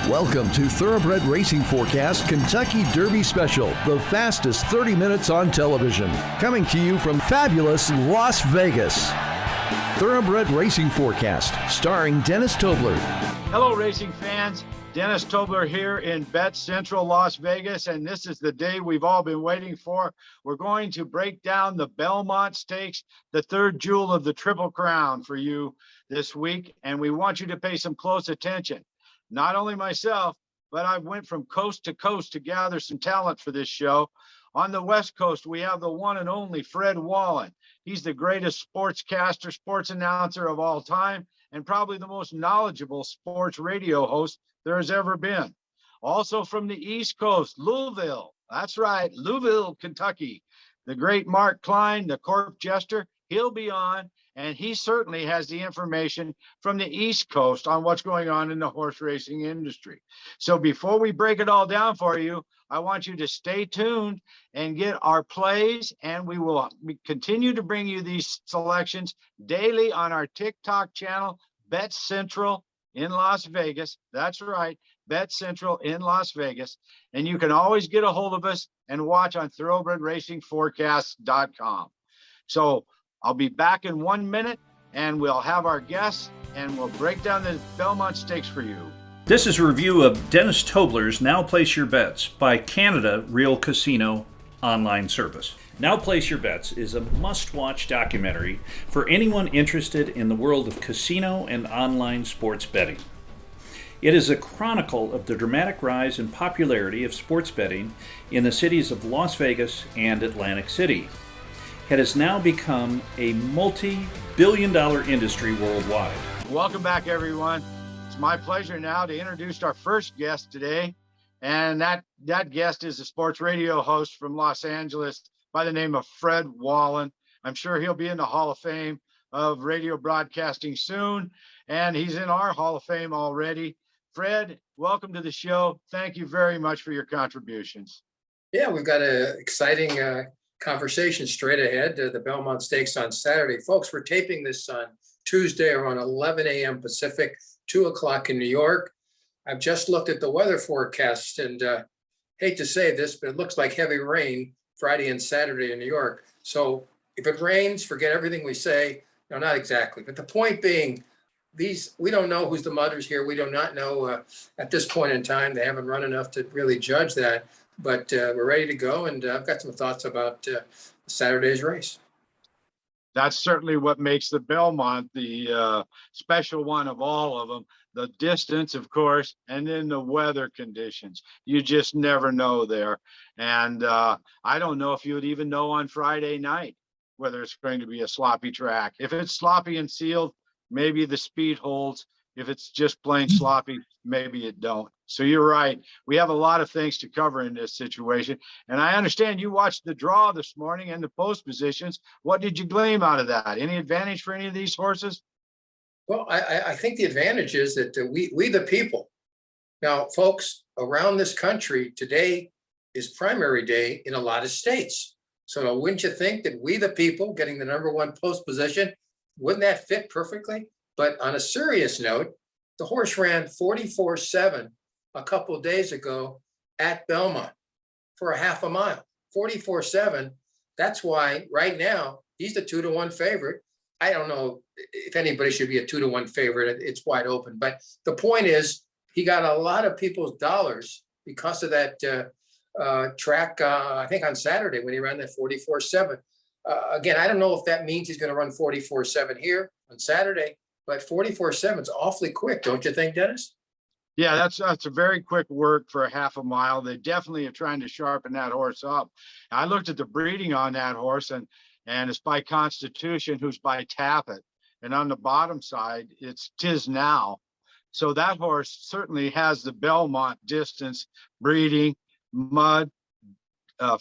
Welcome to Thoroughbred Racing Forecast Kentucky Derby Special, the fastest 30 minutes on television. Coming to you from fabulous Las Vegas. Thoroughbred Racing Forecast, starring Dennis Tobler. Hello, racing fans. Dennis Tobler here in Bet Central, Las Vegas, and this is the day we've all been waiting for. We're going to break down the Belmont Stakes, the third jewel of the Triple Crown for you this week, and we want you to pay some close attention. Not only myself, but I went from coast to coast to gather some talent for this show. On the West Coast, we have the one and only Fred Wallen. He's the greatest sportscaster, sports announcer of all time, and probably the most knowledgeable sports radio host there has ever been. Also from the East Coast, Louisville. That's right, Louisville, Kentucky. The great Mark Klein, the Corp Jester, he'll be on. And he certainly has the information from the East Coast on what's going on in the horse racing industry. So before we break it all down for you, I want you to stay tuned and get our plays, and we will continue to bring you these selections daily on our TikTok channel, Bet Central in Las Vegas. That's right, Bet Central in Las Vegas. And you can always get a hold of us and watch on thoroughbredracingforecast.com. So I'll be back in 1 minute, and we'll have our guests, and we'll break down the Belmont Stakes for you. This is a review of Dennis Tobler's Now Place Your Bets by Canada Real Casino online service. Now Place Your Bets is a must-watch documentary for anyone interested in the world of casino and online sports betting. It is a chronicle of the dramatic rise in popularity of sports betting in the cities of Las Vegas and Atlantic City. It has now become a multi-billion-dollar industry worldwide. Welcome back, everyone. It's my pleasure now to introduce our first guest today, and that guest is a sports radio host from Los Angeles by the name of Fred Wallen. I'm sure he'll be in the Hall of Fame of radio broadcasting soon, and he's in our Hall of Fame already. Fred, welcome to the show. Thank you very much for your contributions. Yeah, we've got an exciting conversation straight ahead. The Belmont Stakes on Saturday. Folks, we're taping this on Tuesday around 11 a.m. Pacific, 2 o'clock in New York. I've just looked at the weather forecast and hate to say this, but it looks like heavy rain Friday and Saturday in New York. So if it rains, forget everything we say. No, not exactly. But the point being, we don't know who's the mudders here. We do not know at this point in time. They haven't run enough to really judge that. But we're ready to go, and I've got some thoughts about Saturday's race. That's certainly what makes the Belmont the special one of all of them. The distance, of course, and then the weather conditions. You just never know there. And I don't know if you would even know on Friday night whether it's going to be a sloppy track. If it's sloppy and sealed, maybe the speed holds. If it's just plain sloppy, maybe it don't. So you're right. We have a lot of things to cover in this situation. And I understand you watched the draw this morning and the post positions. What did you glean out of that? Any advantage for any of these horses? Well, I think the advantage is that we the people. Now, folks, around this country, today is primary day in a lot of states. So wouldn't you think that we the people getting the number one post position, wouldn't that fit perfectly? But on a serious note, the horse ran 44-7 a couple of days ago at Belmont for a half a mile. 44-7. That's why right now he's the 2-1 favorite. I don't know if anybody should be a 2-1 favorite. It's wide open. But the point is, he got a lot of people's dollars because of that track, I think on Saturday when he ran that 44-7. Again, I don't know if that means he's going to run 44-7 here on Saturday. But 44-7 is awfully quick, don't you think, Dennis? Yeah, that's a very quick work for a half a mile. They definitely are trying to sharpen that horse up. I looked at the breeding on that horse, and it's by Constitution, who's by Tappet. And on the bottom side, it's Tis Now. So that horse certainly has the Belmont distance, breeding, mud,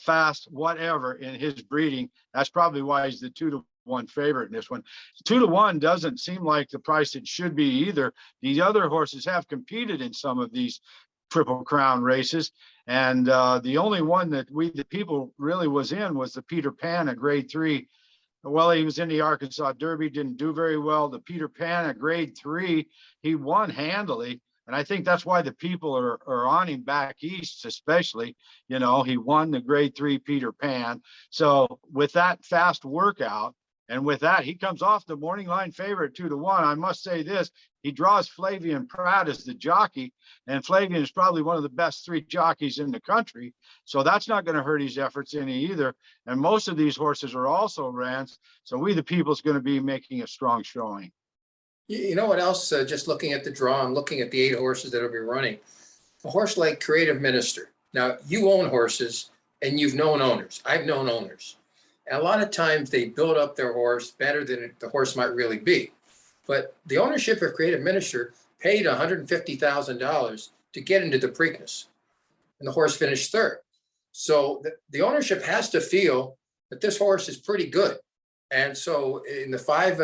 fast, whatever in his breeding. That's probably why he's the 2-1 favorite in this one. 2-1 doesn't seem like the price it should be either. These other horses have competed in some of these Triple Crown races, and the only one that we the people really was in was the Peter Pan at grade 3. Well, he was in the Arkansas Derby, didn't do very well. The Peter Pan at grade 3, he won handily, And I think that's why the people are on him back east, especially. You know, he won the grade 3 Peter Pan. So with that fast workout, and with that, he comes off the morning line favorite 2-1. I must say this, he draws Flavian Pratt as the jockey, and Flavian is probably one of the best 3 jockeys in the country. So that's not going to hurt his efforts any either. And most of these horses are also rans. So We the People is going to be making a strong showing. You know what else? Just looking at the draw and looking at the 8 horses that will be running, a horse like Creative Minister. Now, you own horses and you've known owners. I've known owners. And a lot of times they build up their horse better than the horse might really be. But the ownership of Creative Minister paid $150,000 to get into the Preakness, and the horse finished 3rd. So the ownership has to feel that this horse is pretty good. And so in the 5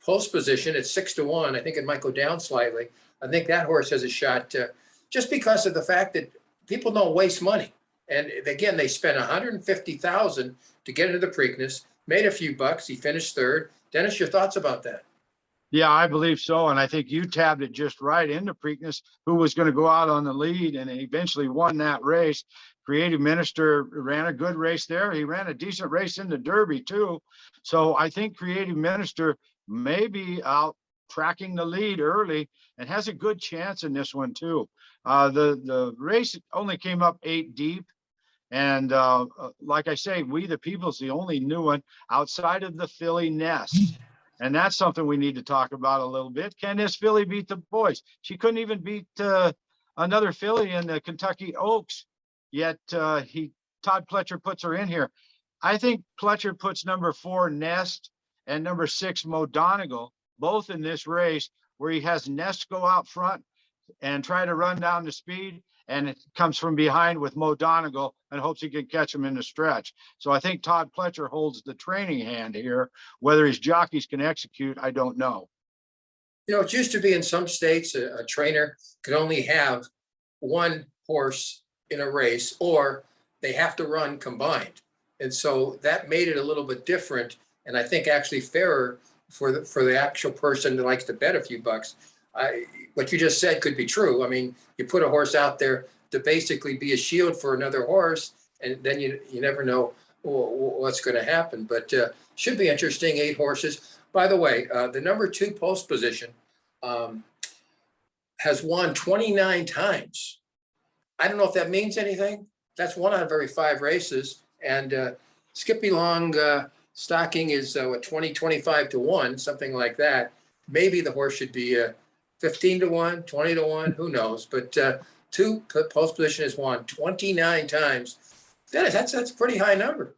post position, it's 6-1. I think it might go down slightly. I think that horse has a shot just because of the fact that people don't waste money. And again, they spent $150,000 to get into the Preakness, made a few bucks. He finished 3rd. Dennis, your thoughts about that? Yeah, I believe so. And I think you tabbed it just right into Preakness, who was going to go out on the lead and eventually won that race. Creative Minister ran a good race there. He ran a decent race in the Derby too. So I think Creative Minister may be out tracking the lead early and has a good chance in this one too. The race only came up 8 deep. And like I say, We the People's the only new one outside of the filly Nest. And that's something we need to talk about a little bit. Can this filly beat the boys? She couldn't even beat another filly in the Kentucky Oaks, yet Todd Pletcher puts her in here. I think Pletcher puts number 4 Nest and number 6 Mo Donegal both in this race, where he has Nest go out front and try to run down the speed, and it comes from behind with Mo Donegal and hopes he can catch him in the stretch. So I think Todd Pletcher holds the training hand here. Whether his jockeys can execute, I don't know. You know, it used to be in some states a trainer could only have 1 horse in a race, or they have to run combined. And so that made it a little bit different, and I think actually fairer for the actual person that likes to bet a few bucks. What you just said could be true. I mean, you put a horse out there to basically be a shield for another horse, and then you never know what's going to happen. But should be interesting. 8 horses. By the way, the number 2 post position has won 29 times. I don't know if that means anything. That's 1 out of every 5 races. And Skippy Long stocking is 20-25-1, something like that. Maybe the horse should be 15-1, 20-1, who knows? But 2 post position has won 29 times. That's a pretty high number.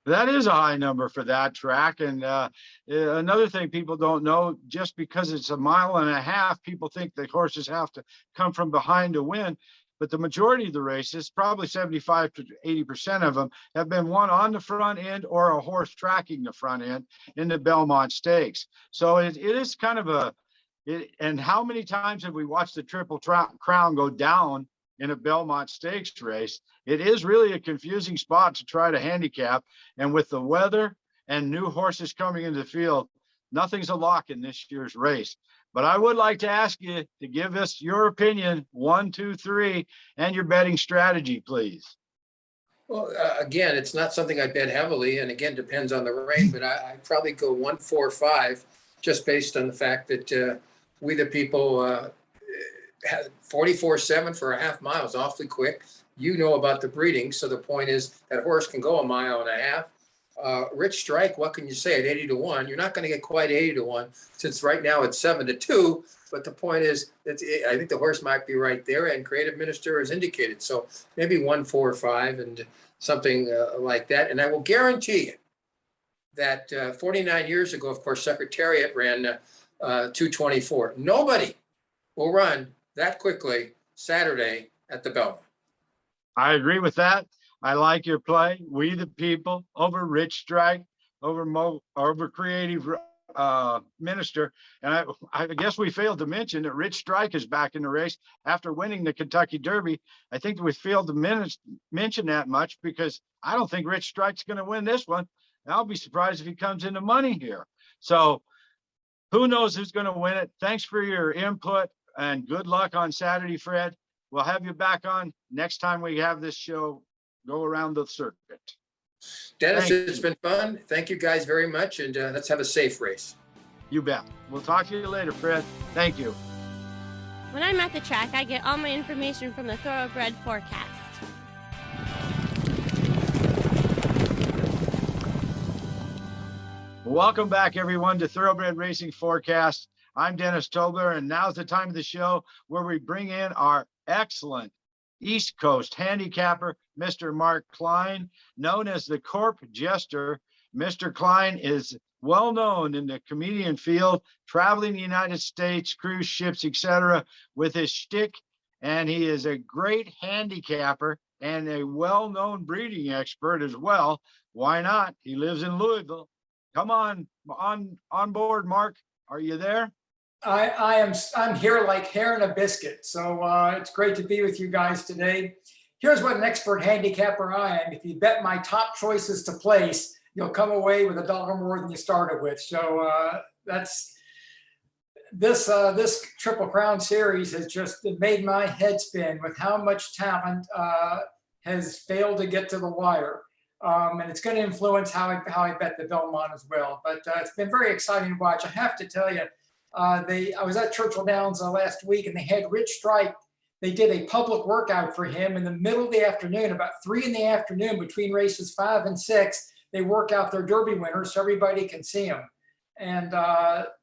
That is a high number for that track. And another thing people don't know, just because it's 1.5 miles, people think the horses have to come from behind to win. But the majority of the races, probably 75 to 80% of them, have been won on the front end or a horse tracking the front end in the Belmont Stakes. So it is kind of and how many times have we watched the Triple Crown go down in a Belmont Stakes race? It is really a confusing spot to try to handicap. And with the weather and new horses coming into the field, nothing's a lock in this year's race. But I would like to ask you to give us your opinion, 1, 2, 3, and your betting strategy, please. Well, again, it's not something I bet heavily, and again, depends on the rain, but I'd probably go 1, 4, 5, just based on the fact that We the People had 44.7 for 1/2 mile is awfully quick. You know about the breeding, so the point is that horse can go 1.5 miles. Rich Strike, what can you say at 80-1? You're not going to get quite 80-1, since right now it's 7-2. But the point is that I think the horse might be right there, and Creative Minister is indicated. So maybe 1, 4, 5, and something like that. And I will guarantee you that 49 years ago, of course, Secretariat ran 2:24. Nobody will run that quickly Saturday at the Belmont. I agree with that. I like your play. We the People over Rich Strike, over Creative Minister. And I guess we failed to mention that Rich Strike is back in the race after winning the Kentucky Derby. I think we failed to mention that much, because I don't think Rich Strike's going to win this one. I'll be surprised if he comes into money here. So who knows who's going to win it? Thanks for your input. and good luck on Saturday, Fred. We'll have you back on next time we have this show go around the circuit. Dennis, it's been fun. Thank you guys very much, and let's have a safe race. You bet. We'll talk to you later, Fred. Thank you. When I'm at the track, I get all my information from the Thoroughbred forecast. Welcome back, everyone, to Thoroughbred Racing Forecast. I'm Dennis Tobler, and now's the time of the show where we bring in our excellent East Coast handicapper, Mr. Mark Klein, known as the Corp Jester. Mr. Klein is well known in the comedian field, traveling the United States, cruise ships, etc., with his shtick, and he is a great handicapper and a well-known breeding expert as well. Why not? He lives in Louisville. Come on board, Mark. Are you there? I'm here like hair in a biscuit. So it's great to be with you guys today. Here's what an expert handicapper I am. If you bet my top choices to place, you'll come away with $1 more than you started with. So that's this Triple Crown series has just made my head spin with how much talent has failed to get to the wire. And it's going to influence how I bet the Belmont as well. But it's been very exciting to watch. I have to tell you, I was at Churchill Downs last week, and they had Rich Strike. They did a public workout for him in the middle of the afternoon, about 3 in the afternoon between races 5 and 6. They work out their Derby winners so everybody can see them. And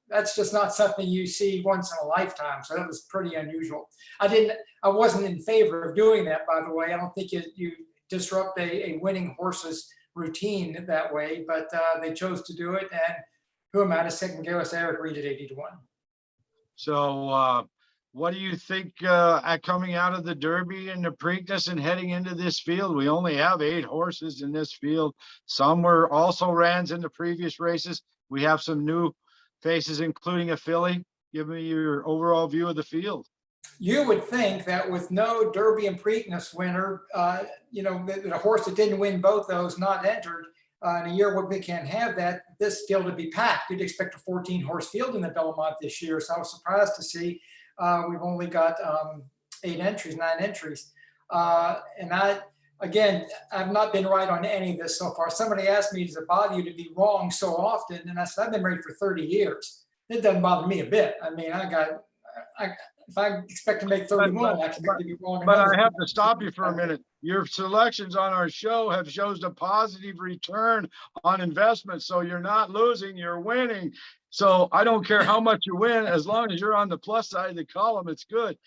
that's just not something you see once in a lifetime. So that was pretty unusual. I wasn't in favor of doing that, by the way. I don't think you disrupt a winning horse's routine that way, but they chose to do it. And who am I to second guess Eric Reed at 80 to 1? So what do you think at coming out of the Derby and the Preakness and heading into this field? We only have 8 horses in this field. Some were also rans in the previous races. We have some new faces, including a filly. Give me your overall view of the field. You would think that with no Derby and Preakness winner, that a horse that didn't win both those not entered in a year where we can't have that, this field would be packed. You'd expect a 14-horse field in the Belmont this year. So I was surprised to see we've only got 9 entries. And I've not been right on any of this so far. Somebody asked me, does it bother you to be wrong so often? And I said, I've been married for 30 years. It doesn't bother me a bit. I mean, if I expect to make 31, I expect to be wrong. But I have to stop you for a minute. Your selections on our show have shows a positive return on investment. So you're not losing, you're winning. So I don't care how much you win, as long as you're on the plus side of the column, it's good.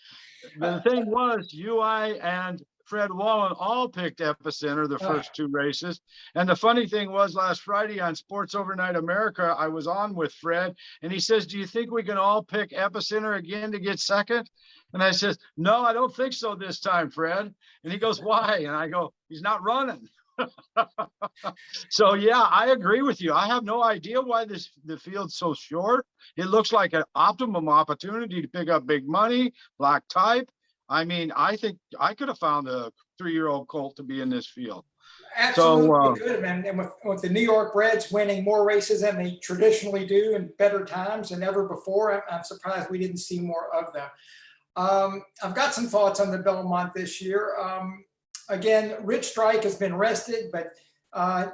The thing was, I and Fred Wallen all picked Epicenter the first 2 races. And the funny thing was, last Friday on Sports Overnight America, I was on with Fred, and he says, do you think we can all pick Epicenter again to get second? And I says, no, I don't think so this time, Fred. And he goes, why? And I go, he's not running. So yeah, I agree with you. I have no idea why the field's so short. It looks like an optimum opportunity to pick up big money, black type. I mean, I think I could have found a 3-year-old colt to be in this field. Absolutely could have been. And with the New York Breds winning more races than they traditionally do in better times than ever before, I'm surprised we didn't see more of them. I've got some thoughts on the Belmont this year. Again, Rich Strike has been rested, but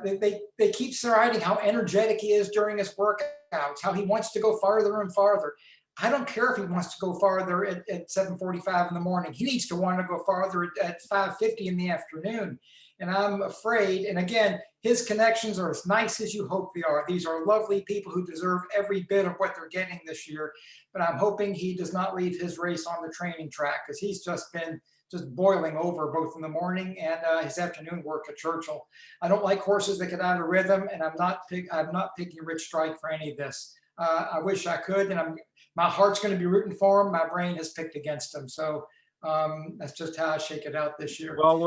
they keep citing how energetic he is during his workouts, how he wants to go farther and farther. I don't care if he wants to go farther at 7:45 in the morning. He needs to want to go farther at 5:50 in the afternoon. And I'm afraid, and again, his connections are as nice as you hope they are. These are lovely people who deserve every bit of what they're getting this year. But I'm hoping he does not leave his race on the training track, because he's just been boiling over both in the morning and his afternoon work at Churchill. I don't like horses that get out of rhythm, and I'm not picking Rich Strike for any of this. I wish I could, and my heart's going to be rooting for him. My brain has picked against him. So that's just how I shake it out this year. Well,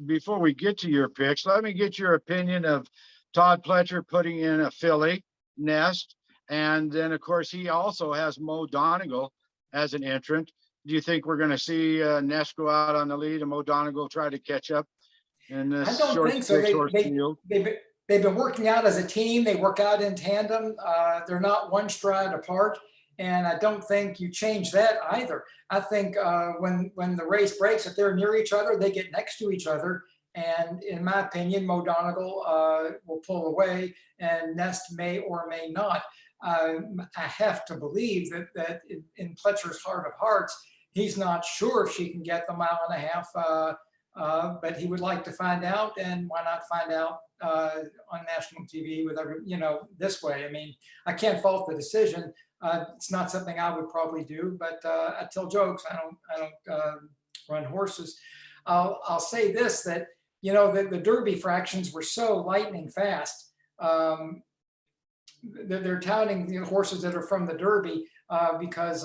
before we get to your picks, let me get your opinion of Todd Pletcher putting in a filly Nest. And then, of course, he also has Mo Donegal as an entrant. Do you think we're going to see Nest go out on the lead and Mo Donegal try to catch up in this I don't think so. field? They've been working out as a team. They work out in tandem. They're not one stride apart. And I don't think you change that either. I think when the race breaks, if they're near each other, they get next to each other. And in my opinion, Mo Donegal will pull away, and Nest may or may not. I have to believe that in Pletcher's heart of hearts, he's not sure if she can get the 1.5 miles, but he would like to find out, and why not find out on national TV with this way. I mean, I can't fault the decision. It's not something I would probably do, but I tell jokes. I don't run horses. I'll say this, that the Derby fractions were so lightning fast. They're touting horses that are from the Derby because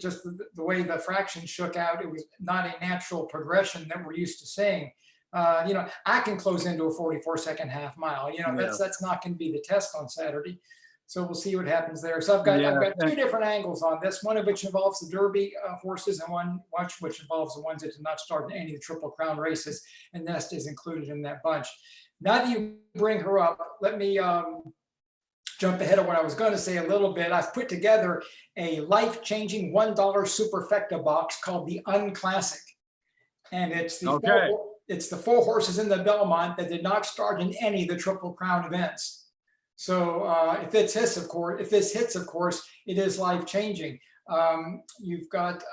just the way the fractions shook out, it was not a natural progression that we're used to seeing. I can close into a 44-second half mile. That's not going to be the test on Saturday. So we'll see what happens there. So I've got two different angles on this, one of which involves the Derby horses, and one which involves the ones that did not start in any of the Triple Crown races, and Nest is included in that bunch. Now that you bring her up, let me jump ahead of what I was going to say a little bit. I've put together a life-changing $1 superfecta box called the Unclassic, and it's the four horses in the Belmont that did not start in any of the Triple Crown events. So if this hits, of course, it is life-changing. You've got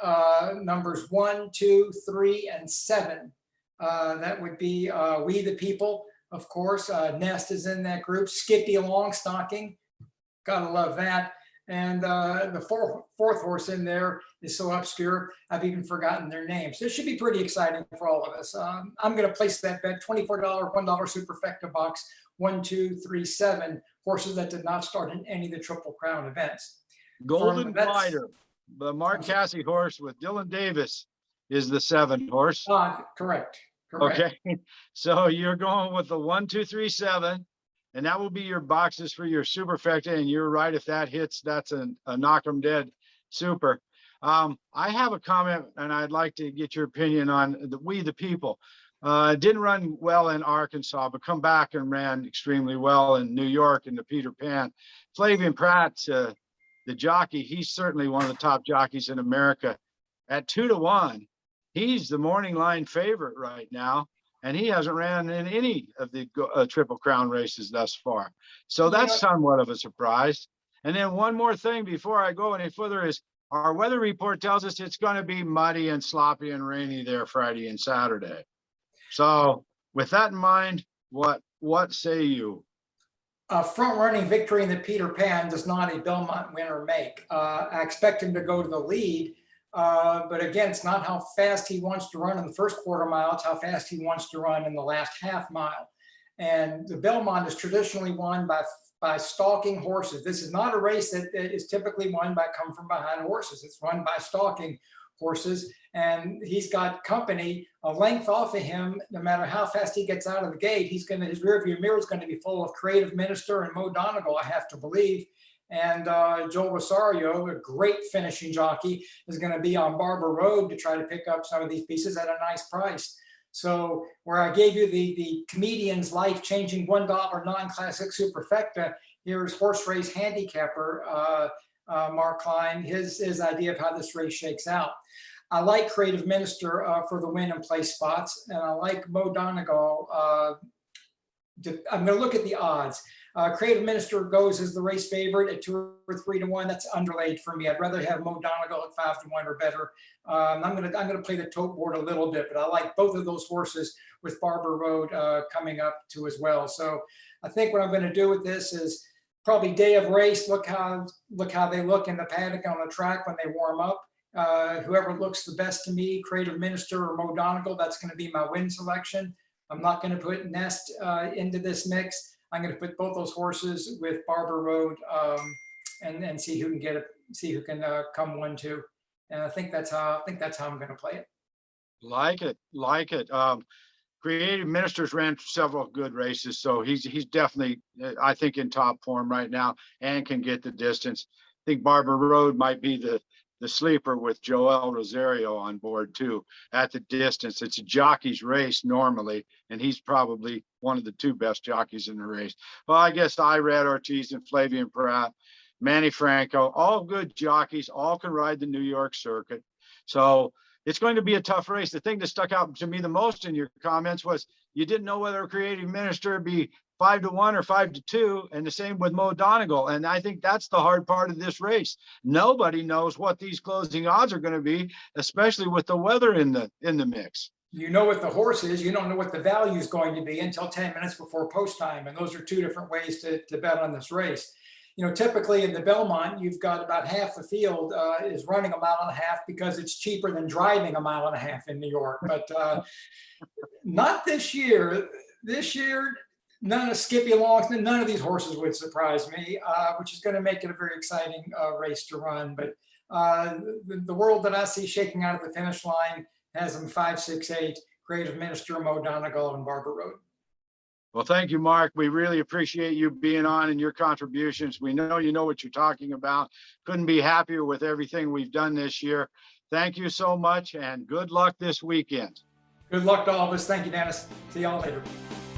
numbers 1, 2, 3, and 7. That would be We the People, of course. Nest is in that group. Skippy Longstocking, gotta love that. And the fourth horse in there is so obscure, I've even forgotten their names. So it should be pretty exciting for all of us. I'm going to place that bet, $24 $1 superfecta box, 1, 2, 3, 7 horses that did not start in any of the Triple Crown events. Golden Glider, the Mark Casse horse with Dylan Davis, is the 7 horse. Correct. Okay, so you're going with the 1, 2, 3, 7, and that will be your boxes for your superfecta. And you're right, if that hits, that's a knock 'em dead super. I have a comment, and I'd like to get your opinion on the We the People. Didn't run well in Arkansas, but come back and ran extremely well in New York in the Peter Pan. Flavian Pratt, the jockey, he's certainly one of the top jockeys in America. At 2-1, he's the morning line favorite right now, and he hasn't ran in any of the Triple Crown races thus far. So that's somewhat of a surprise. And then one more thing before I go any further is our weather report tells us it's going to be muddy and sloppy and rainy there Friday and Saturday. So with that in mind, what say you? A front-running victory in the Peter Pan does not a Belmont winner make. I expect him to go to the lead, but again, it's not how fast he wants to run in the first quarter mile, it's how fast he wants to run in the last half mile. And the Belmont is traditionally won by stalking horses. This is not a race that is typically won by come from behind horses. It's run by stalking horses, and he's got company a length off of him. No matter how fast he gets out of the gate, his rearview mirror is going to be full of Creative Minister and Mo Donegal, I have to believe. And Joel Rosario, a great finishing jockey, is going to be on Barber Road to try to pick up some of these pieces at a nice price. So where I gave you the comedian's life-changing $1 non-classic superfecta, here's horse race handicapper Mark Klein, his idea of how this race shakes out. I like Creative Minister for the win and play spots, and I like Mo Donegal. I'm going to look at the odds. Creative Minister goes as the race favorite at 2 or 3 to 1. That's underlaid for me. I'd rather have Mo Donegal at 5 to 1 or better. I'm going to play the tote board a little bit, but I like both of those horses with Barber Road coming up too as well. So I think what I'm going to do with this is probably day of race. Look how they look in the paddock on the track when they warm up. Whoever looks the best to me, Creative Minister or Mo Donegal, that's going to be my win selection. I'm not going to put Nest into this mix. I'm going to put both those horses with Barber Road and see who can get it, see who can come 1-2. And I think that's how I'm going to play it. Like it. Creative Ministers ran several good races, so he's definitely, I think, in top form right now and can get the distance. I think Barber Road might be the sleeper with Joel Rosario on board too at the distance. It's a jockey's race normally, and he's probably one of the 2 best jockeys in the race. Well, I guess Irad Ortiz and Flavian Pratt, Manny Franco, all good jockeys, all can ride the New York circuit. So it's going to be a tough race. The thing that stuck out to me the most in your comments was you didn't know whether a creative minister would be 5-1 or 5-2, and the same with Mo Donegal. And I think that's the hard part of this race. Nobody knows what these closing odds are going to be, especially with the weather in the mix. You know what the horse is, you don't know what the value is going to be until 10 minutes before post time. And those are two different ways to bet on this race. You know, typically in the Belmont, you've got about half the field is running a mile and a half because it's cheaper than driving a mile and a half in New York. But not this year. This year, none of Skippy Longton, none of these horses would surprise me, which is going to make it a very exciting race to run. But the world that I see shaking out of the finish line has them 5, 6, 8, Creative Minister, Mo Donegal, and Barber Road. Well, thank you, Mark. We really appreciate you being on and your contributions. We know you know what you're talking about. Couldn't be happier with everything we've done this year. Thank you so much, and good luck this weekend. Good luck to all of us. Thank you, Dennis. See y'all later.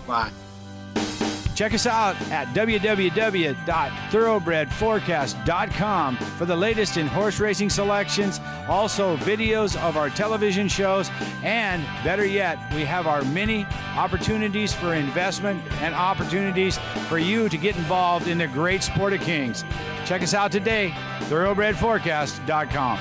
Bye. Check us out at www.thoroughbredforecast.com for the latest in horse racing selections, also videos of our television shows, and better yet, we have our many opportunities for investment and opportunities for you to get involved in the great sport of kings. Check us out today, thoroughbredforecast.com.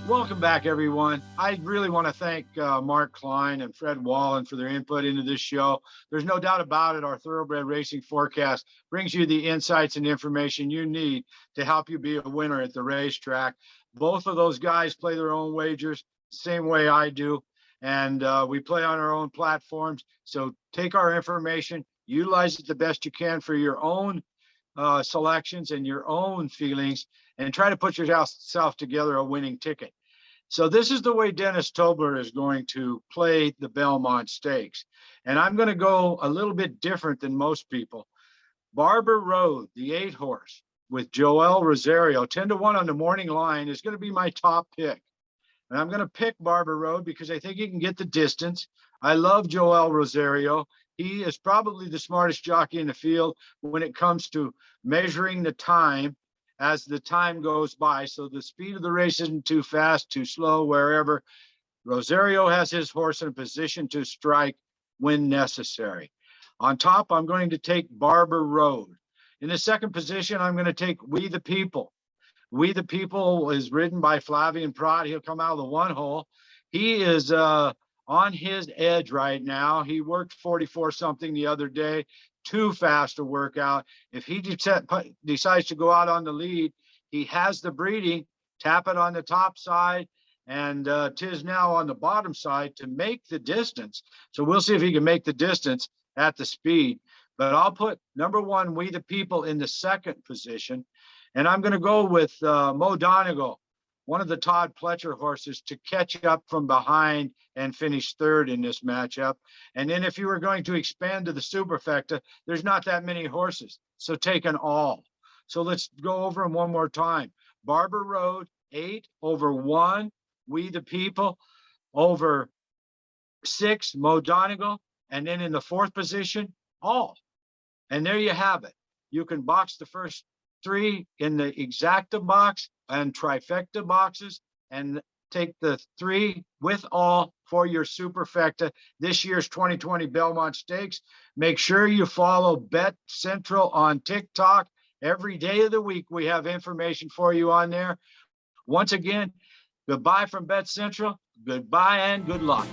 Welcome back, everyone. I really want to thank Mark Klein and Fred Wallen for their input into this show. There's no doubt about it, our Thoroughbred Racing Forecast brings you the insights and information you need to help you be a winner at the racetrack. Both of those guys play their own wagers, same way I do, and we play on our own platforms. So take our information, utilize it the best you can for your own selections and your own feelings, and try to put yourself together a winning ticket. So this is the way Dennis Tobler is going to play the Belmont Stakes. And I'm going to go a little bit different than most people. Barber Road, the 8 horse with Joel Rosario, 10-1 on the morning line, is going to be my top pick. And I'm going to pick Barber Road because I think he can get the distance. I love Joel Rosario. He is probably the smartest jockey in the field when it comes to measuring the time as the time goes by. So the speed of the race isn't too fast, too slow, wherever. Rosario has his horse in a position to strike when necessary. On top, I'm going to take Barber Road. In the second position, I'm going to take We the People. We the People is ridden by Flavian Prat. He'll come out of the 1 hole. He is on his edge right now. He worked 44 something the other day. Too fast to work out. If he decides to go out on the lead, he has the breeding, tap it on the top side, and tis now on the bottom side to make the distance. So we'll see if he can make the distance at the speed. But I'll put number 1, We the People, in the second position. And I'm going to go with Mo Donegal, one of the Todd Pletcher horses, to catch up from behind and finish third in this matchup. And then if you were going to expand to the superfecta, there's not that many horses, so take an all. So let's go over them one more time. Barber Road, 8 over 1, We the People, over 6, Mo Donegal, and then in the 4th position, all. And there you have it. You can box the first 3 in the exacta box and trifecta boxes, and take the 3 with all for your superfecta. This year's 2020 Belmont Stakes. Make sure you follow Bet Central on TikTok. Every day of the week, we have information for you on there. Once again, goodbye from Bet Central. Goodbye and good luck.